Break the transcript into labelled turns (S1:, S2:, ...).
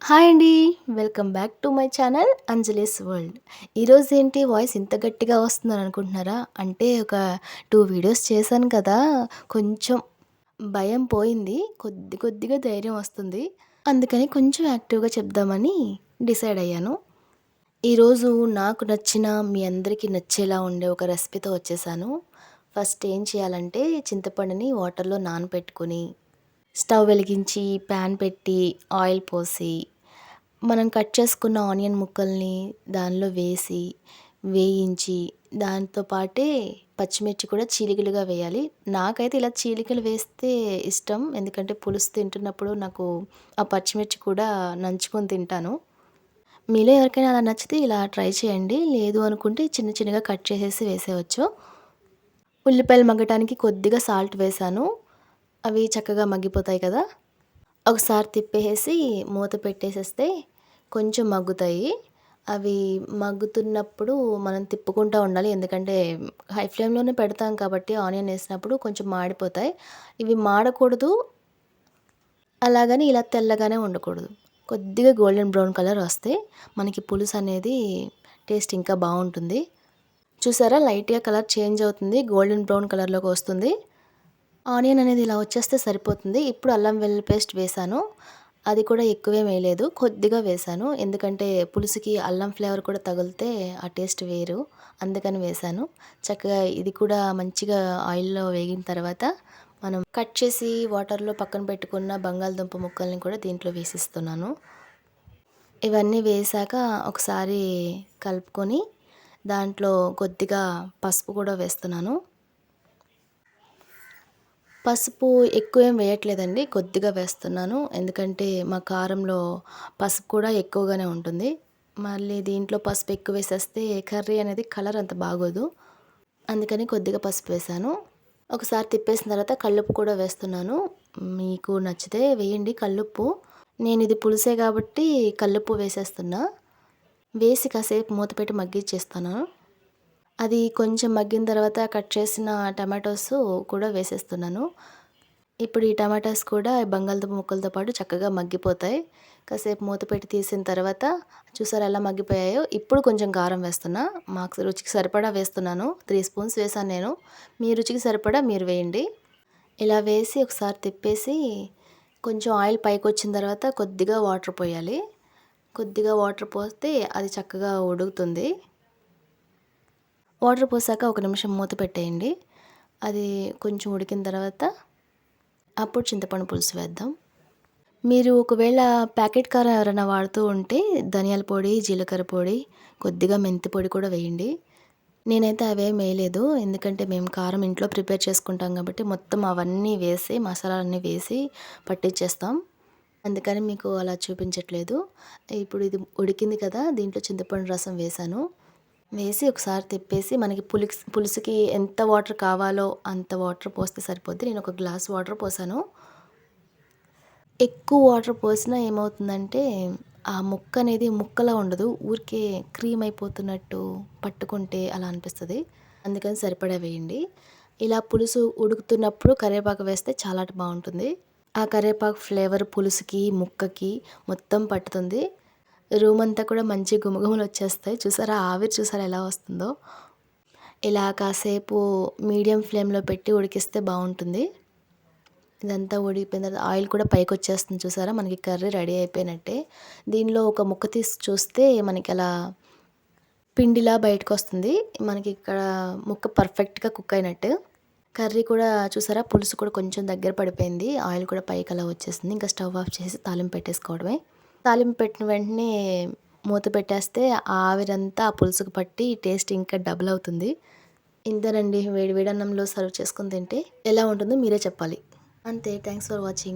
S1: Hi అండి. Welcome back to my channel Anjali's world. ఈరోజు ఏంటి వాయిస్ ఇంత గట్టిగా వస్తుందని అనుకుంటున్నారా? అంటే ఒక 2 వీడియోస్ చేశాను కదా! కొంచెం భయం పోయింది. కొద్దిగా ధైర్యం వస్తుంది. అందుకని కొంచెం యాక్టివ్‌గా చెప్దామని డిసైడ్ అయ్యాను. ఈరోజు నాకు నచ్చిన, మీ అందరికీ నచ్చేలా ఉండే ఒక రెసిపీతో వచ్చేసాను. ఫస్ట్ ఏం చేయాలంటే చింతపండుని వాటర్‌లో నానబెట్టుకొని, స్టవ్ వెలిగించి ప్యాన్ పెట్టి ఆయిల్ పోసి మనం కట్ చేసుకున్న ఆనియన్ ముక్కల్ని దానిలో వేసి, వేయించి దాంతో పాటే పచ్చిమిర్చి కూడా చీలికలుగా వేయాలి. నాకైతే ఇలా చీలికలు వేస్తే ఇష్టం. ఎందుకంటే పులుసు తింటున్నప్పుడు నాకు ఆ పచ్చిమిర్చి కూడా నంచుకొని తింటాను. మీలో ఎవరికైనా అలా నచ్చితే ఇలా ట్రై చేయండి. లేదు అనుకుంటే చిన్న చిన్నగా కట్ చేసేసి వేసేయవచ్చు. ఉల్లిపాయలు మగ్గటానికి కొద్దిగా సాల్ట్ వేశాను. అవి చక్కగా మగ్గిపోతాయి కదా! ఒకసారి తిప్పేసేసి మూత పెట్టేసేస్తే కొంచెం మగ్గుతాయి. అవి మగ్గుతున్నప్పుడు మనం తిప్పుకుంటా ఉండాలి. ఎందుకంటే హై ఫ్లేమ్‌లోనే పెడతాం కాబట్టి ఆనియన్ ఏసినప్పుడు కొంచెం మాడిపోతాయి. ఇవి మాడకూడదు. అలాగని ఇలా తెల్లగానే ఉండకూడదు. కొద్దిగా గోల్డెన్ బ్రౌన్ కలర్ వస్తే మనకి పులుసు అనేది టేస్ట్ ఇంకా బావుంటుంది. చూసారా లైట్‌గా కలర్ చేంజ్ అవుతుంది. గోల్డెన్ బ్రౌన్ కలర్‌లోకి వస్తుంది. ఆనియన్ అనేది ఇలా వచ్చేస్తే సరిపోతుంది. ఇప్పుడు అల్లం వెల్లుల్లి పేస్ట్ వేశాను. అది కూడా ఎక్కువేం వేయలేదు. కొద్దిగా వేశాను. ఎందుకంటే పులుసుకి అల్లం ఫ్లేవర్ కూడా తగిలితే ఆ టేస్ట్ వేరు. అందుకని వేశాను. చక్కగా ఇది కూడా మంచిగా ఆయిల్‌లో వేగిన తర్వాత మనం కట్ చేసి వాటర్‌లో పక్కన పెట్టుకున్న బంగాళదుంప ముక్కల్ని కూడా దీంట్లో వేసేస్తున్నాను. ఇవన్నీ వేశాక ఒకసారి కలుపుకొని దాంట్లో కొద్దిగా పసుపు కూడా వేస్తున్నాను. పసుపు ఎక్కువేం వేయట్లేదండి. కొద్దిగా వేస్తున్నాను. ఎందుకంటే మా కారంలో పసుపు కూడా ఎక్కువగానే ఉంటుంది. మళ్ళీ దీంట్లో పసుపు ఎక్కువ వేసేస్తే కర్రీ అనేది కలర్ అంత బాగోదు. అందుకని కొద్దిగా పసుపు వేశాను. ఒకసారి తిప్పేసిన తర్వాత కల్లుప్పు కూడా వేస్తున్నాను. మీకు నచ్చితే వేయండి కల్లుప్పు. నేను ఇది పులుసే కాబట్టి కల్లుప్పు వేసేస్తున్నా. వేసి కాసేపు మూత పెట్టి మగ్గిచ్చేస్తాను. అది కొంచెం మగ్గిన తర్వాత కట్ చేసిన టమాటోస్ కూడా వేసేస్తున్నాను. ఇప్పుడు ఈ టమాటాస్ కూడా బంగాళదుంప ముక్కలతో పాటు చక్కగా మగ్గిపోతాయి. కాసేపు మూత పెట్టి తీసిన తర్వాత చూసారా ఎలా మగ్గిపోయాయో. ఇప్పుడు కొంచెం కారం వేస్తున్నా. మాకు రుచికి సరిపడా వేస్తున్నాను. 3 స్పూన్స్ వేశాను నేను. మీ రుచికి సరిపడా మీరు వేయండి. ఇలా వేసి ఒకసారి తిప్పేసి కొంచెం ఆయిల్ పైకొచ్చిన తర్వాత కొద్దిగా వాటర్ పోయాలి. కొద్దిగా వాటర్ పోస్తే అది చక్కగా ఉడుకుతుంది. వాటర్ పోసాక ఒక నిమిషం మూత పెట్టేయండి. అది కొంచెం ఉడికిన తర్వాత అప్పుడు చింతపండు పులుసు వేద్దాం. మీరు ఒకవేళ ప్యాకెట్ కారం ఎవరైనా వాడుతూ ఉంటే ధనియాల పొడి, జీలకర్ర పొడి, కొద్దిగా మెంతి పొడి కూడా వేయండి. నేనైతే అవేం వేయలేదు. ఎందుకంటే మేము కారం ఇంట్లో ప్రిపేర్ చేసుకుంటాం కాబట్టి మొత్తం అవన్నీ వేసి మసాలాలన్నీ వేసి పట్టించేస్తాం. అందుకని మీకు అలా చూపించట్లేదు. ఇప్పుడు ఇది ఉడికింది కదా! దీంట్లో చింతపండు రసం వేశాను. వేసి ఒకసారి తిప్పేసి మనకి పులుసుకి ఎంత వాటర్ కావాలో అంత వాటర్ పోస్తే సరిపోద్ది. నేను ఒక గ్లాస్ వాటర్ పోసాను. ఎక్కువ వాటర్ పోసినా ఏమవుతుందంటే ఆ ముక్క అనేది ముక్కలా ఉండదు. ఊరికే క్రీమ్ అయిపోతున్నట్టు పట్టుకుంటే అలా అనిపిస్తది. అందుకని సరిపడా వేయండి. ఇలా పులుసు ఉడుకుతున్నప్పుడు కరివేపాకు వేస్తే చాలా బావుంటుంది. ఆ కరివేపాకు ఫ్లేవర్ పులుసుకి, ముక్కకి మొత్తం పట్టుతుంది. రూమ్ అంతా కూడా మంచి గుమగుమలు వచ్చేస్తాయి. చూసారా ఆవిరి చూసారా ఎలా వస్తుందో. ఇలా కాసేపు మీడియం ఫ్లేమ్‌లో పెట్టి ఉడికిస్తే బావుంటుంది. ఇదంతా ఉడికిపోయిన తర్వాత ఆయిల్ కూడా పైకొచ్చేస్తుంది చూసారా. మనకి కర్రీ రెడీ అయిపోయినట్టే. దీనిలో ఒక ముక్క తీసి చూస్తే మనకి అలా పిండిలా బయటకొస్తుంది. మనకి ఇక్కడ ముక్క పర్ఫెక్ట్‌గా కుక్ అయినట్టు. కర్రీ కూడా చూసారా పులుసు కూడా కొంచెం దగ్గర పడిపోయింది. ఆయిల్ కూడా పైకి అలా వచ్చేసింది. ఇంకా స్టవ్ ఆఫ్ చేసి తాలింపు పెట్టేసుకోవడమే. తాలింపు పెట్టిన వెంటనే మూత పెట్టేస్తే ఆ ఆవిరంతా ఆ పులుసుకు పట్టి టేస్ట్ ఇంకా డబుల్ అవుతుంది. ఇంతేనండి వేడి వేడి అన్నంలో సర్వ్ చేసుకొని తింటే ఎలా ఉంటుందో మీరే చెప్పాలి. అంతే. Thanks for watching.